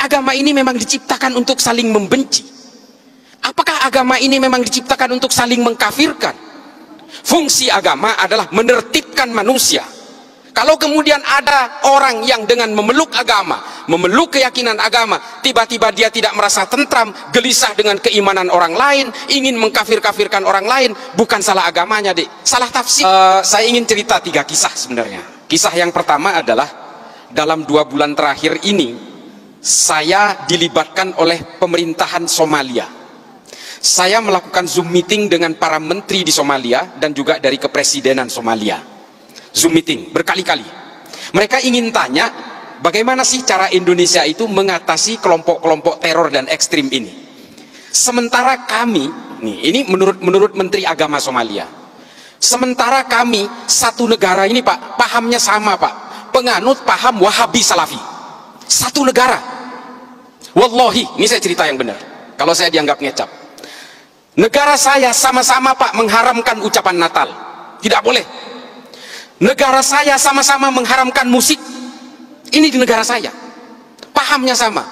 agama ini memang diciptakan untuk saling membenci? Apakah agama ini memang diciptakan untuk saling mengkafirkan? Fungsi agama adalah menertibkan manusia. Kalau kemudian ada orang yang dengan memeluk agama, memeluk keyakinan agama, tiba-tiba dia tidak merasa tentram, gelisah dengan keimanan orang lain, ingin mengkafir-kafirkan orang lain, bukan salah agamanya, Dek, salah tafsir. Saya ingin cerita 3 kisah sebenarnya. Kisah yang pertama adalah dalam 2 bulan terakhir ini saya dilibatkan oleh pemerintahan Somalia. Saya melakukan Zoom meeting dengan para menteri di Somalia dan juga dari kepresidenan Somalia. Zoom meeting berkali-kali. Mereka ingin tanya bagaimana sih cara Indonesia itu mengatasi kelompok-kelompok teror dan ekstrim ini. Sementara kami, ini menurut Menteri Agama Somalia, sementara kami satu negara ini, Pak, pahamnya sama, Pak, penganut paham Wahabi Salafi. Satu negara. Wallahi, ini saya cerita yang benar. Kalau saya dianggap ngecap. Negara saya sama-sama, Pak, mengharamkan ucapan Natal. Tidak boleh. Negara saya sama-sama mengharamkan musik. Ini di negara saya. Pahamnya sama.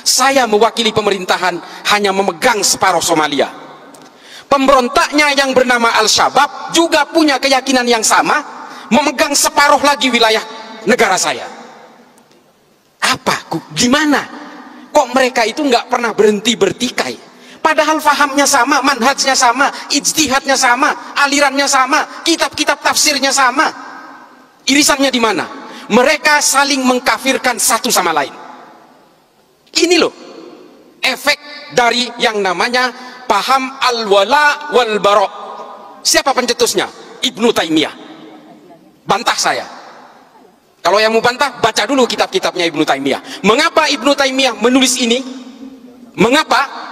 Saya mewakili pemerintahan hanya memegang separuh Somalia. Pemberontaknya yang bernama Al-Shabaab juga punya keyakinan yang sama, memegang separuh lagi wilayah negara saya. Apa? Gimana? Kok mereka itu nggak pernah berhenti bertikai? Padahal fahamnya sama, manhajnya sama, ijtihadnya sama, alirannya sama, kitab-kitab tafsirnya sama. Irisannya di mana? Mereka saling mengkafirkan satu sama lain. Ini loh efek dari yang namanya paham al-wala wal bara. Siapa pencetusnya? Ibnu Taimiyah. Bantah saya. Kalau yang mau bantah, baca dulu kitab-kitabnya Ibnu Taimiyah. Mengapa Ibnu Taimiyah menulis ini? Mengapa?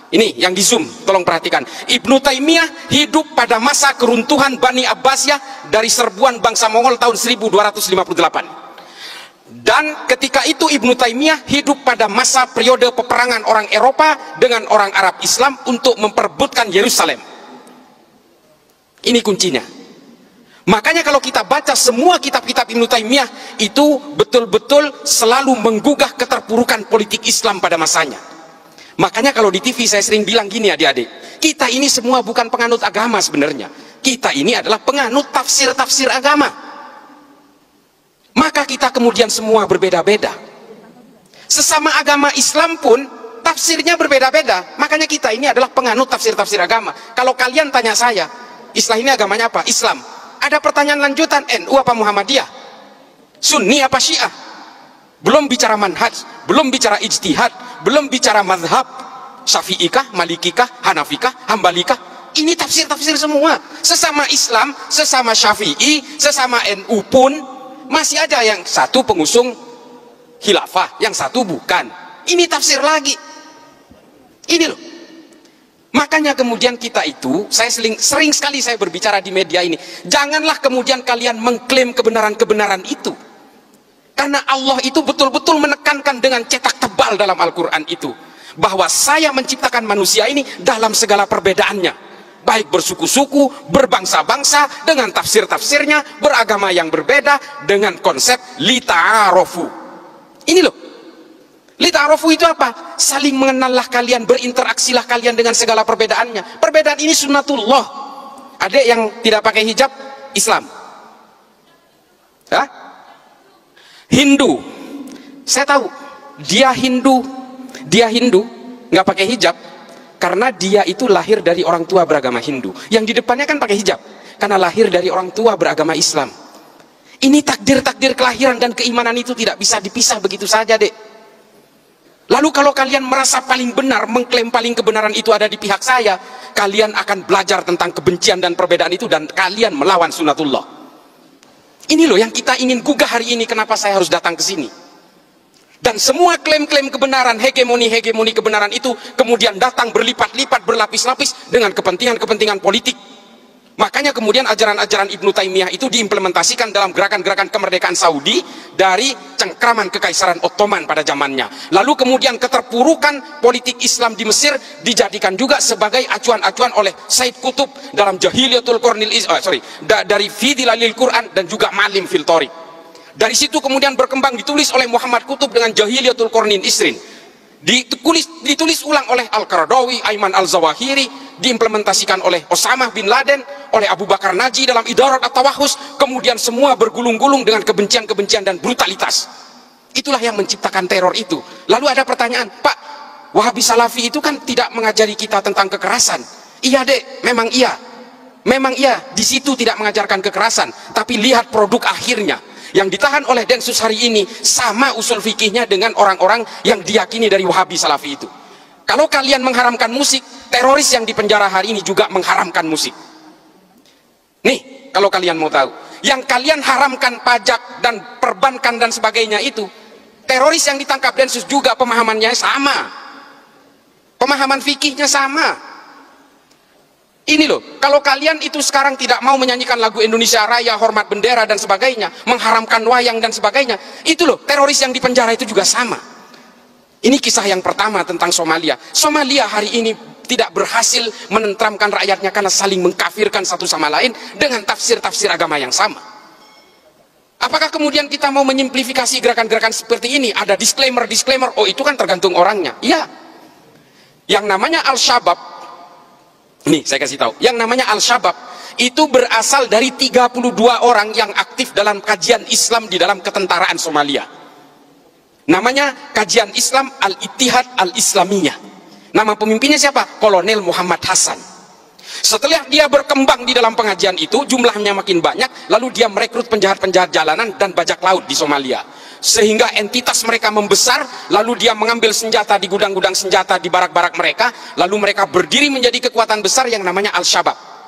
Ini yang di Zoom, tolong perhatikan. Ibnu Taimiyah hidup pada masa keruntuhan Bani Abbasiyah dari serbuan bangsa Mongol tahun 1258. Dan ketika itu Ibnu Taimiyah hidup pada masa periode peperangan orang Eropa dengan orang Arab Islam untuk memperebutkan Yerusalem. Ini kuncinya. Makanya kalau kita baca semua kitab-kitab Ibnu Taimiyah itu betul-betul selalu menggugah keterpurukan politik Islam pada masanya. Makanya kalau di TV saya sering bilang gini, adik-adik, kita ini semua bukan penganut agama sebenarnya. Kita ini adalah penganut tafsir-tafsir agama. Maka kita kemudian semua berbeda-beda. Sesama agama Islam pun tafsirnya berbeda-beda. Makanya kita ini adalah penganut tafsir-tafsir agama. Kalau kalian tanya saya, Islam ini agamanya apa? Islam. Ada pertanyaan lanjutan, NU apa Muhammadiyah? Sunni apa Syiah? Belum bicara manhaj, belum bicara ijtihad, belum bicara mazhab, Syafi'ikah, Malikikah, Hanafikah, Hambalikah. Ini tafsir-tafsir semua. Sesama Islam, sesama Syafi'i, sesama NU pun masih ada yang satu pengusung khilafah, yang satu bukan. Ini tafsir lagi. Ini loh. Makanya kemudian kita itu, saya sering sekali saya berbicara di media ini, janganlah kemudian kalian mengklaim kebenaran-kebenaran itu. Karena Allah itu betul-betul menekankan dengan cetak tebal dalam Al-Quran itu, bahwa saya menciptakan manusia ini dalam segala perbedaannya, baik bersuku-suku, berbangsa-bangsa, dengan tafsir-tafsirnya, beragama yang berbeda, dengan konsep lita'arofu. Ini loh, lita'arofu itu apa? Saling mengenallah kalian, berinteraksilah kalian dengan segala perbedaannya. Perbedaan ini sunnatullah. Ada yang tidak pakai hijab, Islam. Hah? Hindu, saya tahu dia Hindu nggak pakai hijab karena dia itu lahir dari orang tua beragama Hindu. Yang di depannya kan pakai hijab karena lahir dari orang tua beragama Islam. Ini takdir-takdir kelahiran dan keimanan itu tidak bisa dipisah begitu saja, Dek. Lalu kalau kalian merasa paling benar, mengklaim paling kebenaran itu ada di pihak saya, kalian akan belajar tentang kebencian dan perbedaan itu dan kalian melawan sunnatullah. Ini loh yang kita ingin gugah hari ini, kenapa saya harus datang ke sini. Dan semua klaim-klaim kebenaran, hegemoni kebenaran itu kemudian datang berlipat-lipat, berlapis-lapis dengan kepentingan-kepentingan politik. Makanya kemudian ajaran-ajaran Ibnu Taimiyah itu diimplementasikan dalam gerakan-gerakan kemerdekaan Saudi dari cengkraman kekaisaran Ottoman pada zamannya. Lalu kemudian keterpurukan politik Islam di Mesir dijadikan juga sebagai acuan-acuan oleh Said Qutb dalam Jahiliyatul Qarnil dari Fi Dhilalil Quran dan juga Malim fil Thariq. Dari situ kemudian berkembang, ditulis oleh Muhammad Qutb dengan Jahiliyatul Qarnin Isrin, ditulis ulang oleh Al-Qaradawi, Ayman Al-Zawahiri, diimplementasikan oleh Osama bin Laden, oleh Abu Bakar Naji dalam Idarat At-Tawahus, kemudian semua bergulung-gulung dengan kebencian-kebencian dan brutalitas. Itulah yang menciptakan teror itu. Lalu ada pertanyaan, Pak, Wahabi Salafi itu kan tidak mengajari kita tentang kekerasan. Iya dek, memang iya. Memang iya, di situ tidak mengajarkan kekerasan, tapi lihat produk akhirnya. Yang ditahan oleh Densus hari ini sama usul fikihnya dengan orang-orang yang diyakini dari Wahabi Salafi itu. Kalau kalian mengharamkan musik, teroris yang dipenjara hari ini juga mengharamkan musik. Nih, kalau kalian mau tahu, yang kalian haramkan pajak dan perbankan dan sebagainya itu, teroris yang ditangkap Densus juga pemahamannya sama, pemahaman fikihnya sama. Ini loh, kalau kalian itu sekarang tidak mau menyanyikan lagu Indonesia Raya, hormat bendera dan sebagainya, mengharamkan wayang dan sebagainya, itu loh, teroris yang dipenjara itu juga sama. Ini kisah yang pertama tentang Somalia. Somalia hari ini tidak berhasil menenteramkan rakyatnya karena saling mengkafirkan satu sama lain dengan tafsir-tafsir agama yang sama. Apakah kemudian kita mau menyimplifikasi gerakan-gerakan seperti ini? Ada disclaimer, oh itu kan tergantung orangnya. Iya. Yang namanya Al-Shabaab, nih saya kasih tahu, yang namanya Al-Shabaab itu berasal dari 32 orang yang aktif dalam kajian Islam di dalam ketentaraan Somalia. Namanya kajian Islam Al-Ittihad Al-Islamiyah. Nama pemimpinnya siapa? Kolonel Muhammad Hasan. Setelah dia berkembang di dalam pengajian itu, jumlahnya makin banyak, lalu dia merekrut penjahat-penjahat jalanan dan bajak laut di Somalia. Sehingga entitas mereka membesar, lalu dia mengambil senjata di gudang-gudang senjata di barak-barak mereka, lalu mereka berdiri menjadi kekuatan besar yang namanya Al-Shabaab.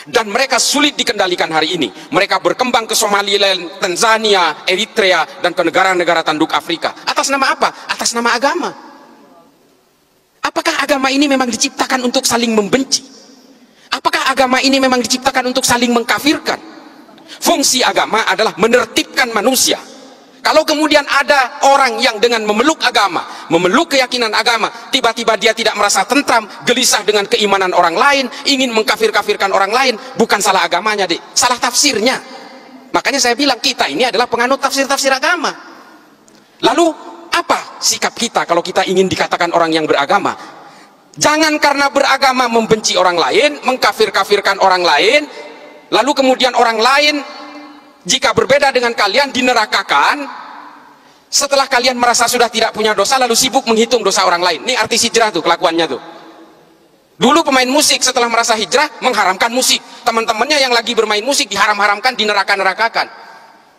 Dan mereka sulit dikendalikan hari ini. Mereka berkembang ke Somaliland, Tanzania, Eritrea, dan ke negara-negara tanduk Afrika. Atas nama apa? Atas nama agama. Apakah agama ini memang diciptakan untuk saling membenci? Apakah agama ini memang diciptakan untuk saling mengkafirkan? Fungsi agama adalah menertibkan manusia. Kalau kemudian ada orang yang dengan memeluk agama, memeluk keyakinan agama, tiba-tiba dia tidak merasa tentram, gelisah dengan keimanan orang lain, ingin mengkafir-kafirkan orang lain, bukan salah agamanya, dek, salah tafsirnya. Makanya saya bilang kita ini adalah penganut tafsir-tafsir agama. Lalu apa sikap kita kalau kita ingin dikatakan orang yang beragama? Jangan karena beragama membenci orang lain, mengkafir-kafirkan orang lain, lalu kemudian orang lain jika berbeda dengan kalian dinerakakan. Setelah kalian merasa sudah tidak punya dosa, lalu sibuk menghitung dosa orang lain. Ini artis hijrah tuh kelakuannya tuh. Dulu pemain musik setelah merasa hijrah mengharamkan musik, teman-temannya yang lagi bermain musik diharam-haramkan, dineraka-nerakakan.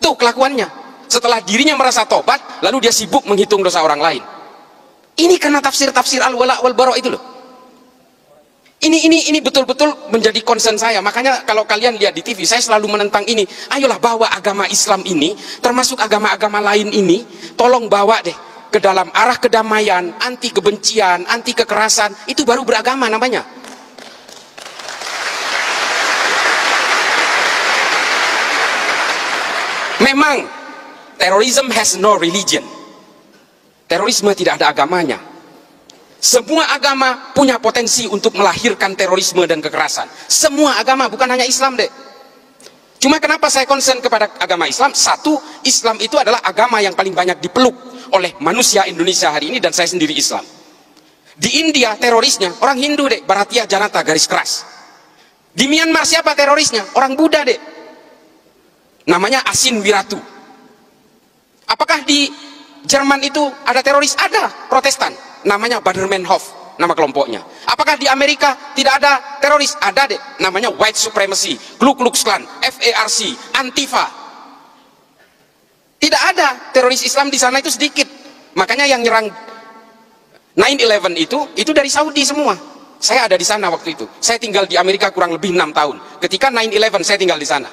Tuh kelakuannya. Setelah dirinya merasa tobat, lalu dia sibuk menghitung dosa orang lain. Ini karena tafsir-tafsir al-wala wal-bara itu loh. Ini betul-betul menjadi concern saya. Makanya kalau kalian lihat di TV, saya selalu menentang ini. Ayolah bawa agama Islam ini, termasuk agama-agama lain ini, tolong bawa deh ke dalam arah kedamaian, anti kebencian, anti kekerasan. Itu baru beragama namanya. Memang terrorism has no religion. Terorisme tidak ada agamanya. Semua agama punya potensi untuk melahirkan terorisme dan kekerasan. Semua agama, bukan hanya Islam, dek. Cuma kenapa saya concern kepada agama Islam? Satu, Islam itu adalah agama yang paling banyak dipeluk oleh manusia Indonesia hari ini, dan saya sendiri Islam. Di India terorisnya orang Hindu, dek, Bharatiya Janata garis keras. Di Myanmar siapa terorisnya? Orang Buddha, dek. Namanya Asin Wiratu. Apakah di Jerman itu ada teroris? Ada, Protestan. Namanya Baader-Meinhof, nama kelompoknya. Apakah di Amerika tidak ada teroris? Ada, deh, namanya White Supremacy, Ku Klux Klan, FARC, Antifa. Tidak ada teroris Islam di sana, itu sedikit. Makanya yang nyerang 9/11 itu dari Saudi semua. Saya ada di sana waktu itu. Saya tinggal di Amerika kurang lebih 6 tahun. Ketika 9/11 saya tinggal di sana.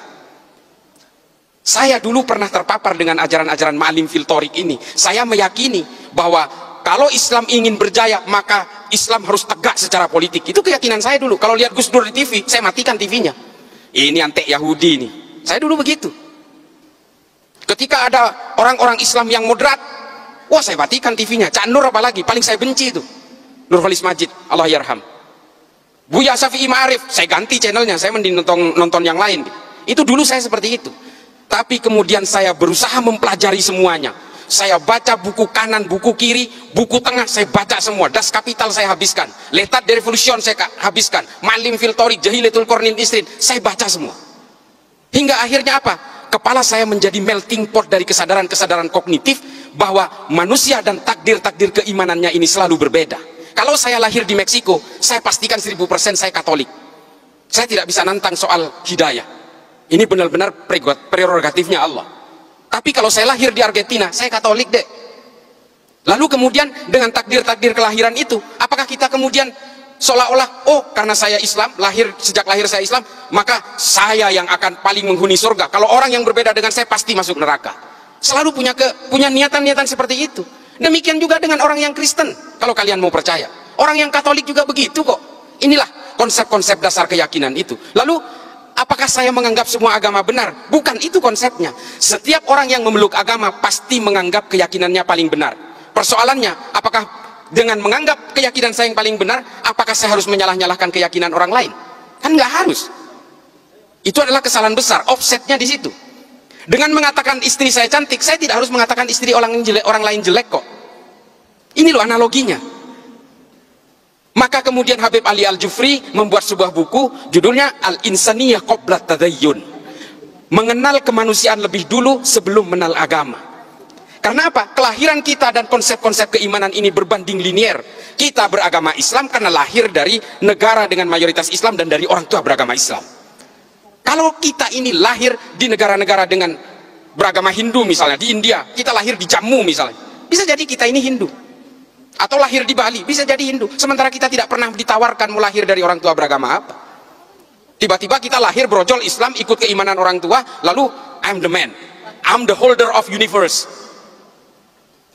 Saya dulu pernah terpapar dengan ajaran-ajaran Ma'alim fil Thoriq ini. Saya meyakini bahwa kalau Islam ingin berjaya, maka Islam harus tegak secara politik. Itu keyakinan saya dulu. Kalau lihat Gus Dur di TV, saya matikan TV-nya. Ini antek Yahudi nih. Saya dulu begitu. Ketika ada orang-orang Islam yang moderat, wah saya matikan TV-nya. Cak Nur apalagi, paling saya benci itu. Nurholis Majid, Allah yarham. Buya Syafi'i Ma'arif, saya ganti channelnya. Saya mending nonton yang lain. Itu dulu saya seperti itu. Tapi kemudian saya berusaha mempelajari semuanya. Saya baca buku kanan, buku kiri, buku tengah, saya baca semua. Das Kapital saya habiskan, L'état de Révolution saya habiskan, Malim fil Tariq, Jahilatul Qarnin Isrin, saya baca semua. Hingga akhirnya apa? Kepala saya menjadi melting pot dari kesadaran-kesadaran kognitif bahwa manusia dan takdir-takdir keimanannya ini selalu berbeda. Kalau saya lahir di Meksiko, saya pastikan 1000% saya Katolik. Saya tidak bisa nantang soal hidayah. Ini benar-benar prerogatifnya Allah. Tapi kalau saya lahir di Argentina, saya Katolik deh. Lalu kemudian dengan takdir-takdir kelahiran itu, apakah kita kemudian seolah-olah, oh karena saya Islam, sejak lahir saya Islam, maka saya yang akan paling menghuni surga. Kalau orang yang berbeda dengan saya pasti masuk neraka. Selalu punya niatan-niatan seperti itu. Demikian juga dengan orang yang Kristen, kalau kalian mau percaya. Orang yang Katolik juga begitu kok. Inilah konsep-konsep dasar keyakinan itu. Lalu apakah saya menganggap semua agama benar? Bukan itu konsepnya. Setiap orang yang memeluk agama pasti menganggap keyakinannya paling benar. Persoalannya, apakah dengan menganggap keyakinan saya yang paling benar, apakah saya harus menyalah-nyalahkan keyakinan orang lain? Kan nggak harus. Itu adalah kesalahan besar, offsetnya di situ. Dengan mengatakan istri saya cantik, saya tidak harus mengatakan istri orang lain jelek kok. Ini loh analoginya. Maka kemudian Habib Ali Al-Jufri membuat sebuah buku, judulnya Al-Insaniyah Qabla Tadayyun. Mengenal kemanusiaan lebih dulu sebelum mengenal agama. Karena apa? Kelahiran kita dan konsep-konsep keimanan ini berbanding linier. Kita beragama Islam karena lahir dari negara dengan mayoritas Islam dan dari orang tua beragama Islam. Kalau kita ini lahir di negara-negara dengan beragama Hindu misalnya, di India, kita lahir di Jammu misalnya, bisa jadi kita ini Hindu. Atau lahir di Bali, bisa jadi Hindu. Sementara kita tidak pernah ditawarkan mau lahir dari orang tua beragama apa. Tiba-tiba kita lahir brojol Islam, ikut keimanan orang tua, lalu I'm the man, I'm the holder of universe.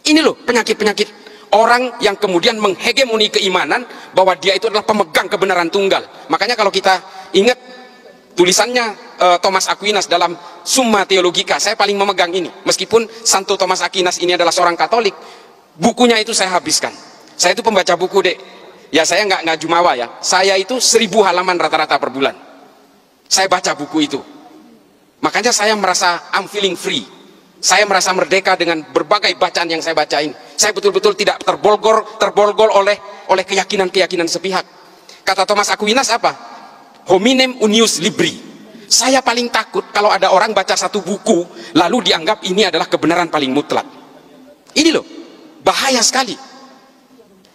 Ini loh penyakit-penyakit orang yang kemudian menghegemoni keimanan bahwa dia itu adalah pemegang kebenaran tunggal. Makanya kalau kita ingat tulisannya Thomas Aquinas dalam Summa Theologica, saya paling memegang ini. Meskipun Santo Thomas Aquinas ini adalah seorang Katolik, bukunya itu saya habiskan. Saya itu pembaca buku dek. Ya saya nggak jumawa ya. Saya itu 1000 halaman rata-rata per bulan. Saya baca buku itu. Makanya saya merasa I'm feeling free. Saya merasa merdeka dengan berbagai bacaan yang saya bacain. Saya betul-betul tidak terbolgol oleh keyakinan-keyakinan sepihak. Kata Thomas Aquinas apa? Hominem unius libri. Saya paling takut kalau ada orang baca satu buku lalu dianggap ini adalah kebenaran paling mutlak. Ini loh, bahaya sekali.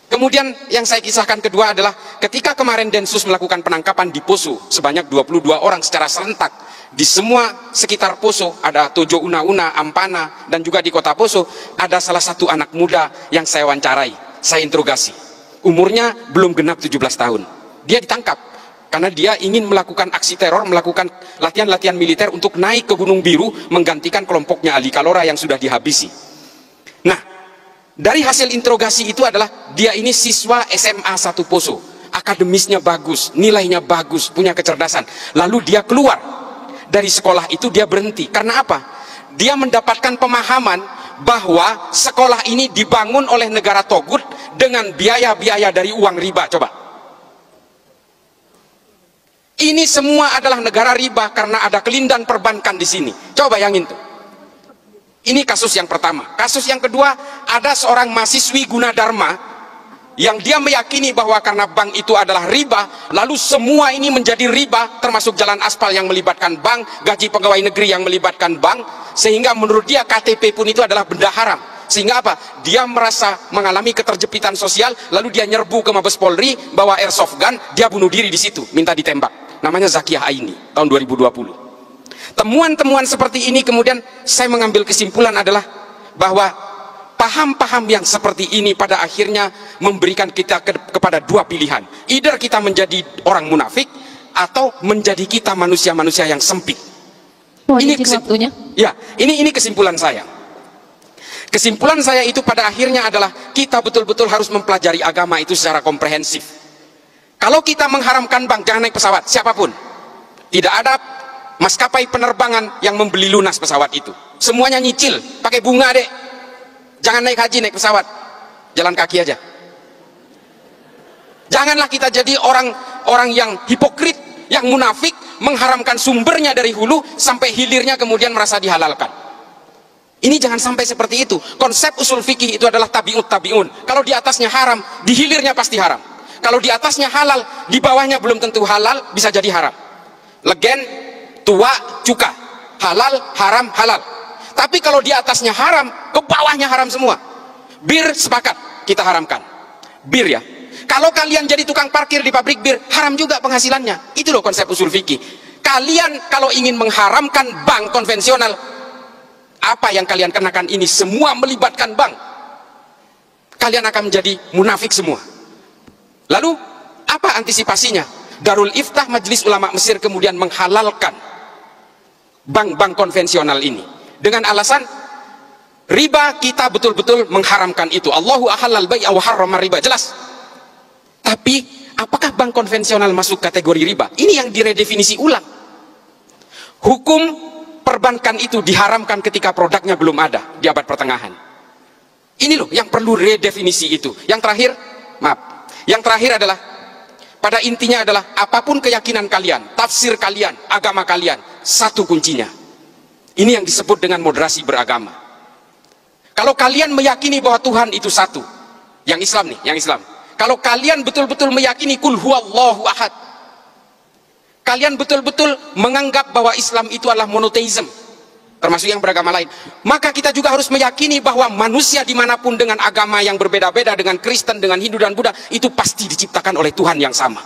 Kemudian yang saya kisahkan kedua adalah ketika kemarin Densus melakukan penangkapan di Poso sebanyak 22 orang secara serentak. Di semua sekitar Poso, ada Tojo Una-Una, Ampana, dan juga di kota Poso ada salah satu anak muda yang saya wawancarai, saya interogasi. Umurnya belum genap 17 tahun. Dia ditangkap karena dia ingin melakukan aksi teror, melakukan latihan-latihan militer untuk naik ke Gunung Biru menggantikan kelompoknya Ali Kalora yang sudah dihabisi. Nah, dari hasil interogasi itu adalah dia ini siswa SMA 1 Poso, akademisnya bagus, nilainya bagus, punya kecerdasan. Lalu dia keluar dari sekolah itu, dia berhenti. Karena apa? Dia mendapatkan pemahaman bahwa sekolah ini dibangun oleh negara Togut dengan biaya-biaya dari uang riba. Coba, ini semua adalah negara riba karena ada kelindan perbankan di sini. Coba bayangin tuh. Ini kasus yang pertama. Kasus yang kedua, ada seorang mahasiswi Gunadarma yang dia meyakini bahwa karena bank itu adalah riba, lalu semua ini menjadi riba, termasuk jalan aspal yang melibatkan bank, gaji pegawai negeri yang melibatkan bank, sehingga menurut dia KTP pun itu adalah benda haram. Sehingga apa? Dia merasa mengalami keterjepitan sosial, lalu dia nyerbu ke Mabes Polri, bawa airsoft gun, dia bunuh diri di situ, minta ditembak. Namanya Zakiyah Aini, tahun 2020. Temuan-temuan seperti ini kemudian saya mengambil kesimpulan adalah bahwa paham-paham yang seperti ini pada akhirnya memberikan kita kepada dua pilihan. Either kita menjadi orang munafik atau menjadi kita manusia-manusia yang sempit. Ini waktunya. Ya, ini kesimpulan saya. Kesimpulan saya itu pada akhirnya adalah kita betul-betul harus mempelajari agama itu secara komprehensif. Kalau kita mengharamkan bank, jangan naik pesawat, siapapun. Tidak ada maskapai penerbangan yang membeli lunas pesawat itu. Semuanya nyicil, pakai bunga deh. Jangan naik haji, naik pesawat, jalan kaki aja. Janganlah kita jadi orang yang hipokrit, yang munafik, mengharamkan sumbernya dari hulu sampai hilirnya kemudian merasa dihalalkan. Ini jangan sampai seperti itu. Konsep usul fikih itu adalah tabi'ut tabi'un. Kalau di atasnya haram, di hilirnya pasti haram. Kalau di atasnya halal, di bawahnya belum tentu halal, bisa jadi haram. Legen, tua, cuka, halal, haram, halal. Tapi kalau di atasnya haram, ke bawahnya haram semua. Bir sepakat, kita haramkan. Bir ya. Kalau kalian jadi tukang parkir di pabrik bir, haram juga penghasilannya. Itu loh konsep usul fikih. Kalian kalau ingin mengharamkan bank konvensional, apa yang kalian kenakan ini semua melibatkan bank. Kalian akan menjadi munafik semua. Lalu, apa antisipasinya? Darul Iftah Majelis Ulama Mesir kemudian menghalalkan bank-bank konvensional ini. Dengan alasan, riba kita betul-betul mengharamkan itu. Allahu ahallal bai'a wa harrama riba. Jelas. Tapi apakah bank konvensional masuk kategori riba? Ini yang diredefinisi ulang. Hukum perbankan itu diharamkan ketika produknya belum ada di abad pertengahan. Ini loh yang perlu redefinisi itu. Yang terakhir, maaf. Yang terakhir adalah, pada intinya adalah apapun keyakinan kalian, tafsir kalian, agama kalian, satu kuncinya. Ini yang disebut dengan moderasi beragama. Kalau kalian meyakini bahwa Tuhan itu satu, yang Islam nih, yang Islam. Kalau kalian betul-betul meyakini kul huwallahu ahad, kalian betul-betul menganggap bahwa Islam itu adalah monoteism, termasuk yang beragama lain, maka kita juga harus meyakini bahwa manusia dimanapun dengan agama yang berbeda-beda, dengan Kristen, dengan Hindu dan Buddha, itu pasti diciptakan oleh Tuhan yang sama.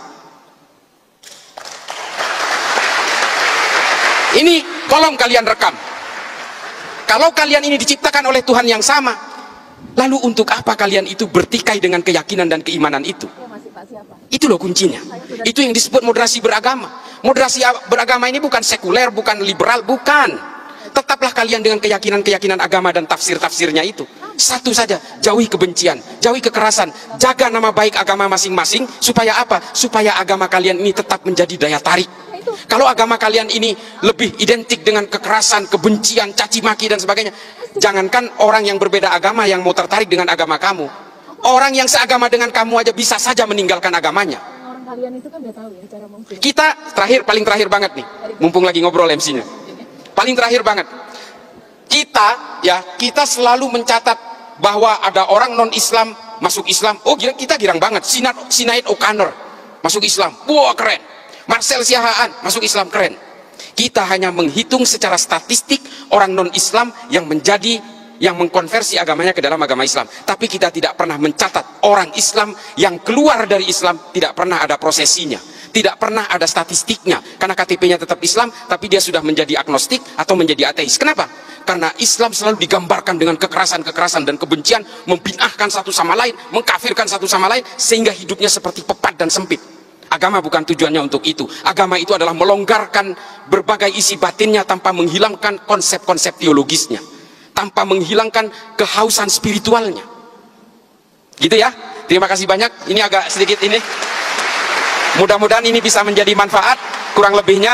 Ini tolong kalian rekam. Kalau kalian ini diciptakan oleh Tuhan yang sama, lalu untuk apa kalian itu bertikai dengan keyakinan dan keimanan itu? Itu loh kuncinya. Itu yang disebut moderasi beragama. Moderasi beragama ini bukan sekuler, bukan liberal, bukan. Tetaplah kalian dengan keyakinan-keyakinan agama dan tafsir-tafsirnya itu. Satu saja, jauhi kebencian, jauhi kekerasan, jaga nama baik agama masing-masing. Supaya apa? Supaya agama kalian ini tetap menjadi daya tarik. Kalau agama kalian ini lebih identik dengan kekerasan, kebencian, caci maki dan sebagainya, jangankan orang yang berbeda agama yang mau tertarik dengan agama kamu, orang yang seagama dengan kamu aja bisa saja meninggalkan agamanya. Orang kalian itu kan udah tahu ya cara mungkin. Kita terakhir, paling terakhir banget nih, mumpung lagi ngobrol MC-nya, paling terakhir banget, kita selalu mencatat bahwa ada orang non Islam masuk Islam. Oh, kita girang banget. Sinead O'Connor masuk Islam, wah keren. Marcel Siahaan masuk Islam, keren. Kita hanya menghitung secara statistik orang non-Islam yang mengkonversi agamanya ke dalam agama Islam. Tapi kita tidak pernah mencatat orang Islam yang keluar dari Islam, tidak pernah ada prosesinya, tidak pernah ada statistiknya. Karena KTP-nya tetap Islam, tapi dia sudah menjadi agnostik atau menjadi ateis. Kenapa? Karena Islam selalu digambarkan dengan kekerasan-kekerasan dan kebencian, membid'ahkan satu sama lain, mengkafirkan satu sama lain, sehingga hidupnya seperti pepat dan sempit. Agama bukan tujuannya untuk itu. Agama itu adalah melonggarkan berbagai isi batinnya tanpa menghilangkan konsep-konsep teologisnya, tanpa menghilangkan kehausan spiritualnya. Gitu ya. Terima kasih banyak. Ini agak sedikit ini. Mudah-mudahan ini bisa menjadi manfaat. Kurang lebihnya